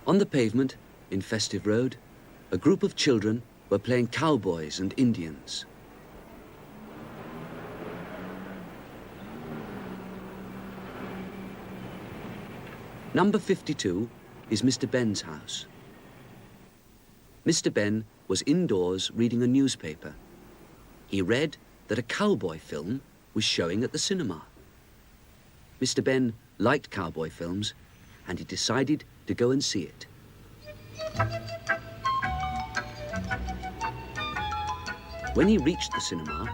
On the pavement, in Festive Road, a group of children were playing cowboys and Indians. Number 52 is Mr. Ben's house. Mr. Ben was indoors reading a newspaper. He read that a cowboy film was showing at the cinema. Mr. Ben liked cowboy films, and he decided to go and see it. When he reached the cinema,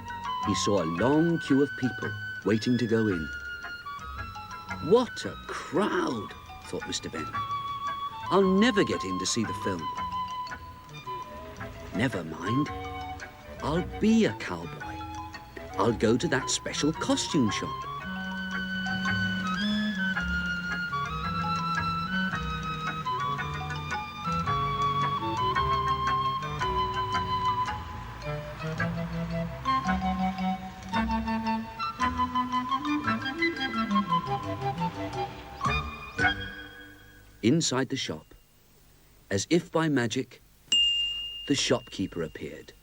he saw a long queue of people waiting to go in. What a crowd, thought Mr. Ben. I'll never get in to see the film. Never mind. I'll be a cowboy. I'll go to that special costume shop. Inside the shop, as if by magic, the shopkeeper appeared.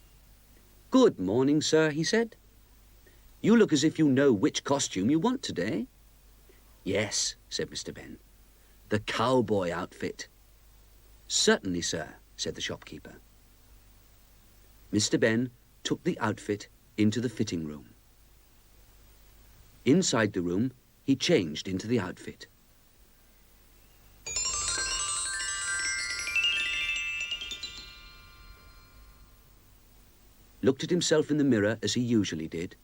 "Good morning, sir," he said. "You look as if you know which costume you want today." "Yes," said Mr. Ben, "the cowboy outfit." "Certainly, sir," said the shopkeeper. Mr. Ben took the outfit into the fitting room. Inside the room, he changed into the outfit. Looked at himself in the mirror as he usually did,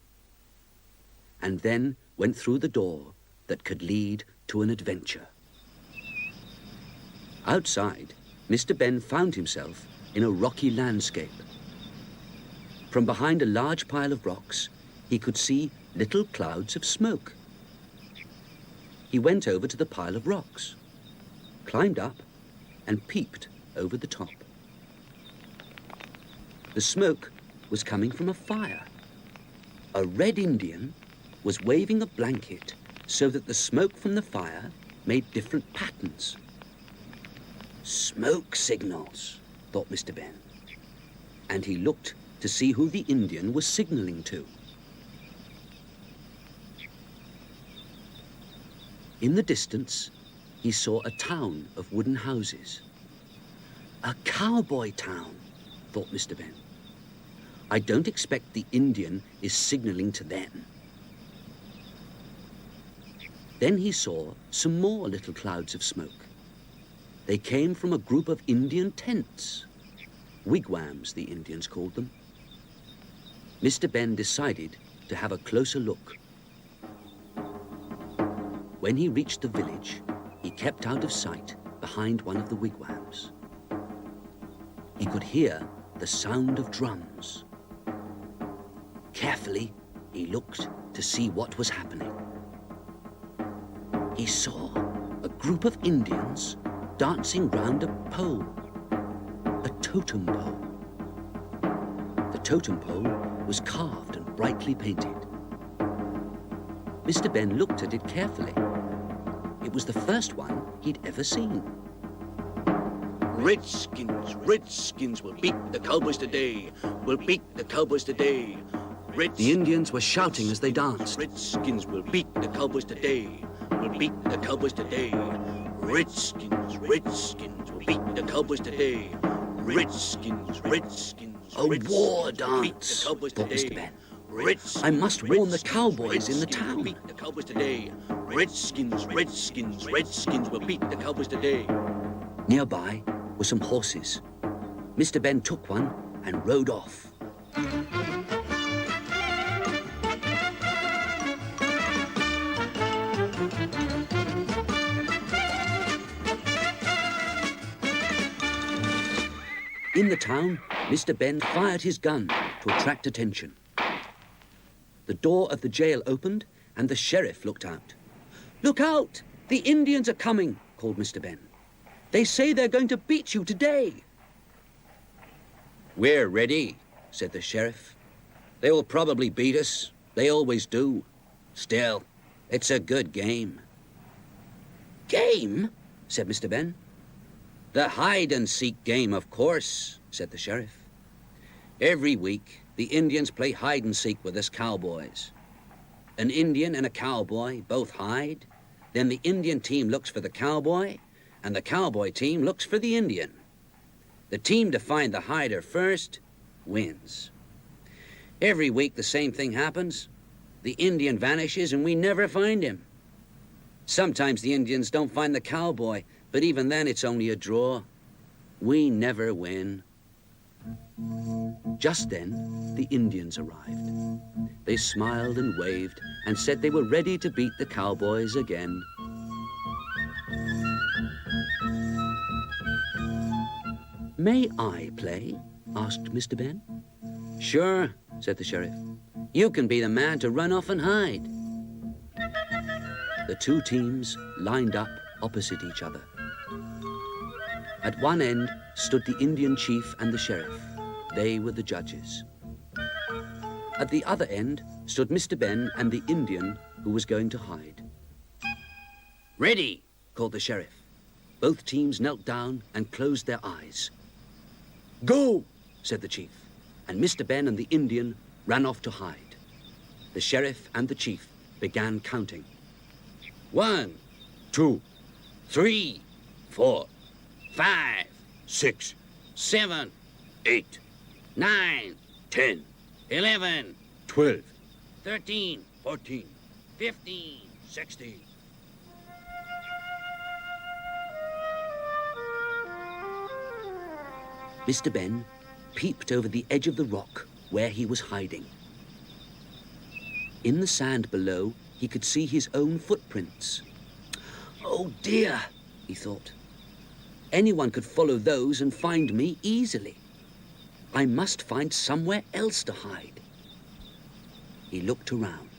and then went through the door that could lead to an adventure. Outside, Mr. Ben found himself in a rocky landscape. From behind a large pile of rocks, he could see little clouds of smoke. He went over to the pile of rocks, climbed up, and peeped over the top. The smoke was coming from a fire. A red Indian was waving a blanket so that the smoke from the fire made different patterns. Smoke signals, thought Mr. Ben, and he looked to see who the Indian was signaling to. In the distance, he saw a town of wooden houses. A cowboy town, thought Mr. Ben. I don't expect the Indian is signaling to them. Then he saw some more little clouds of smoke. They came from a group of Indian tents. Wigwams, the Indians called them. Mr. Ben decided to have a closer look. When he reached the village, he kept out of sight behind one of the wigwams. He could hear the sound of drums. Carefully, he looked to see what was happening. He saw a group of Indians dancing round a pole, a totem pole. The totem pole was carved and brightly painted. Mr. Ben looked at it carefully. It was the first one he'd ever seen. Redskins, Redskins will beat the Cowboys today. We'll beat the Cowboys today. The Indians were shouting as they danced. Redskins will beat the Cowboys today. We'll beat the Cowboys today. Redskins, Redskins will beat the Cowboys today. Redskins, Redskins. A war dance, thought Mr. Ben. I must warn the cowboys in the town. Beat the Cowboys today. Redskins, Redskins, Redskins will beat the Cowboys today. Nearby were some horses. Mr. Ben took one and rode off. In the town, Mr. Ben fired his gun to attract attention. The door of the jail opened and the sheriff looked out. "Look out! The Indians are coming," called Mr. Ben. "They say they're going to beat you today." "We're ready," said the sheriff. "They will probably beat us. They always do. Still, it's a good game." "Game?" said Mr. Ben. "The hide-and-seek game, of course," said the sheriff. "Every week, the Indians play hide-and-seek with us cowboys. An Indian and a cowboy both hide. Then the Indian team looks for the cowboy, and the cowboy team looks for the Indian. The team to find the hider first wins. Every week the same thing happens. The Indian vanishes and we never find him. Sometimes the Indians don't find the cowboy, but even then it's only a draw. We never win." Just then, the Indians arrived. They smiled and waved and said they were ready to beat the cowboys again. "May I play?" asked Mr. Ben. "Sure," said the sheriff. "You can be the man to run off and hide." The two teams lined up opposite each other. At one end stood the Indian chief and the sheriff. They were the judges. At the other end stood Mr. Ben and the Indian who was going to hide. "Ready," called the sheriff. Both teams knelt down and closed their eyes. "Go," said the chief, and Mr. Ben and the Indian ran off to hide. The sheriff and the chief began counting. 1, 2, 3, 4, 5, 6, 7, 8, 9, 10, 11, 12, 13, 14, 15, 16. Mr. Ben peeped over the edge of the rock where he was hiding. In the sand below, he could see his own footprints. "Oh dear," he thought. "Anyone could follow those and find me easily. I must find somewhere else to hide." He looked around.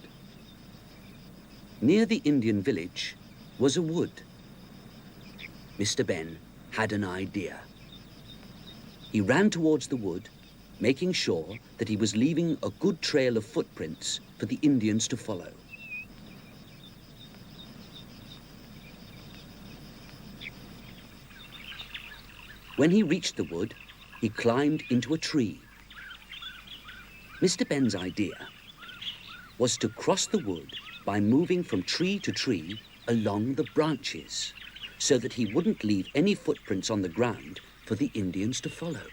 Near the Indian village was a wood. Mr. Ben had an idea. He ran towards the wood, making sure that he was leaving a good trail of footprints for the Indians to follow. When he reached the wood, he climbed into a tree. Mr. Ben's idea was to cross the wood by moving from tree to tree along the branches, so that he wouldn't leave any footprints on the ground for the Indians to follow.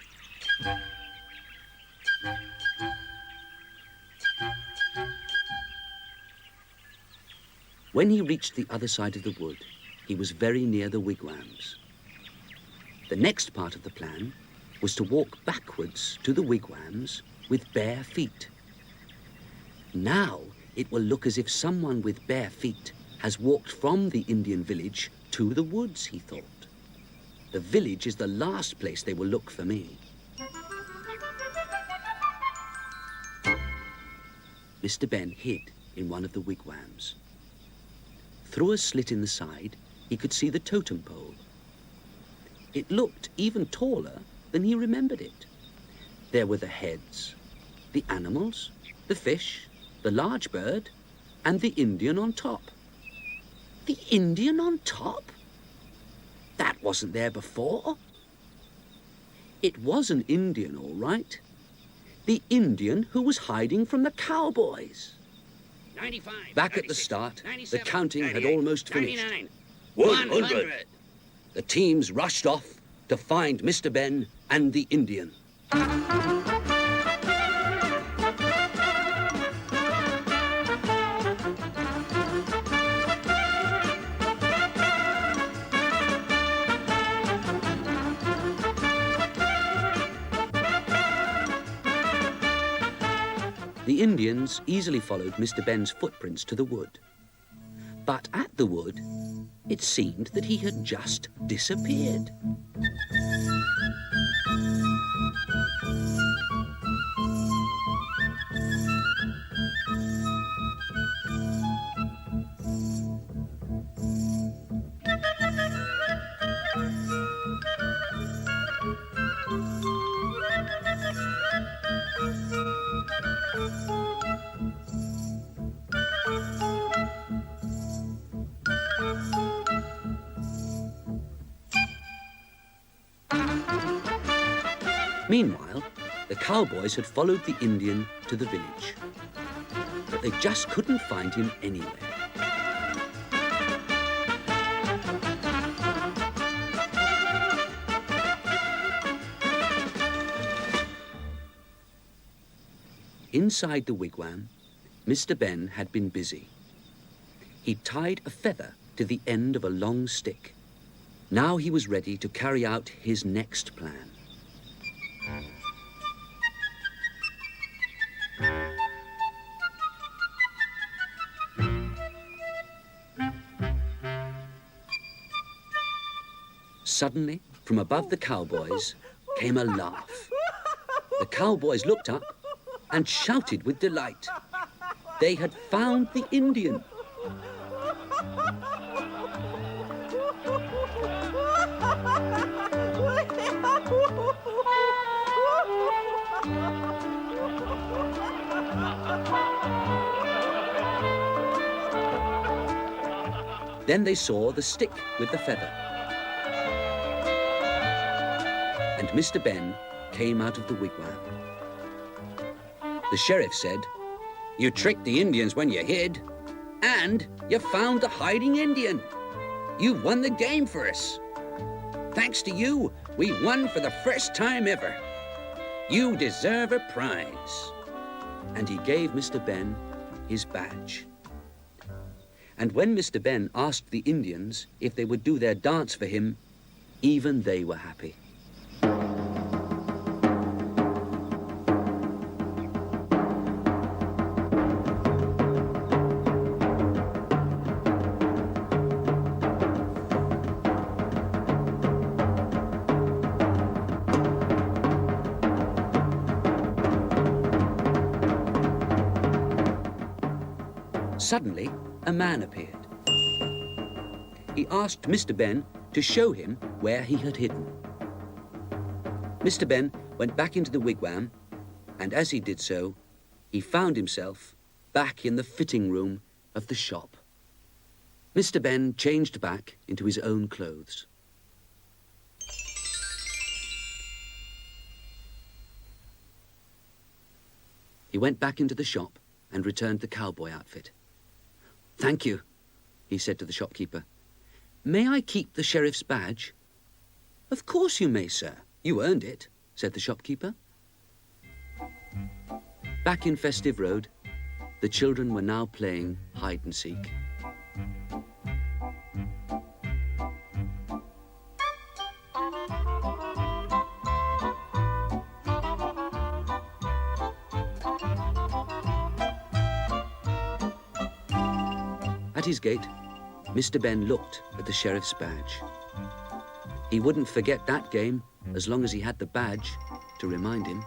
When he reached the other side of the wood, he was very near the wigwams. The next part of the plan was to walk backwards to the wigwams with bare feet. Now it will look as if someone with bare feet has walked from the Indian village to the woods, he thought. The village is the last place they will look for me. Mr. Ben hid in one of the wigwams. Through a slit in the side, he could see the totem pole. It looked even taller than he remembered it. There were the heads, the animals, the fish, the large bird, and the Indian on top. The Indian on top? That wasn't there before. It was an Indian, all right. The Indian who was hiding from the cowboys. 95, Back at the start, the counting had 98, almost finished. 99, 100. The teams rushed off to find Mr. Ben and the Indian. The Indians easily followed Mr. Ben's footprints to the wood. But at the wood, it seemed that he had just disappeared. Meanwhile, the cowboys had followed the Indian to the village, but they just couldn't find him anywhere. Inside the wigwam, Mr. Ben had been busy. He'd tied a feather to the end of a long stick. Now he was ready to carry out his next plan. Suddenly, from above the cowboys, came a laugh. The cowboys looked up and shouted with delight. They had found the Indian. Then they saw the stick with the feather. And Mr. Ben came out of the wigwam. The sheriff said, "You tricked the Indians when you hid, and you found the hiding Indian. You won the game for us. Thanks to you, we won for the first time ever. You deserve a prize." And he gave Mr. Ben his badge. And when Mr. Ben asked the Indians if they would do their dance for him, even they were happy. Suddenly, a man appeared. He asked Mr. Ben to show him where he had hidden. Mr. Ben went back into the wigwam, and as he did so, he found himself back in the fitting room of the shop. Mr. Ben changed back into his own clothes. He went back into the shop and returned the cowboy outfit. "Thank you," he said to the shopkeeper. "May I keep the sheriff's badge?" "Of course you may, sir. You earned it," said the shopkeeper. Back in Festive Road, the children were now playing hide and seek. At his gate, Mr. Ben looked at the sheriff's badge. He wouldn't forget that game as long as he had the badge to remind him.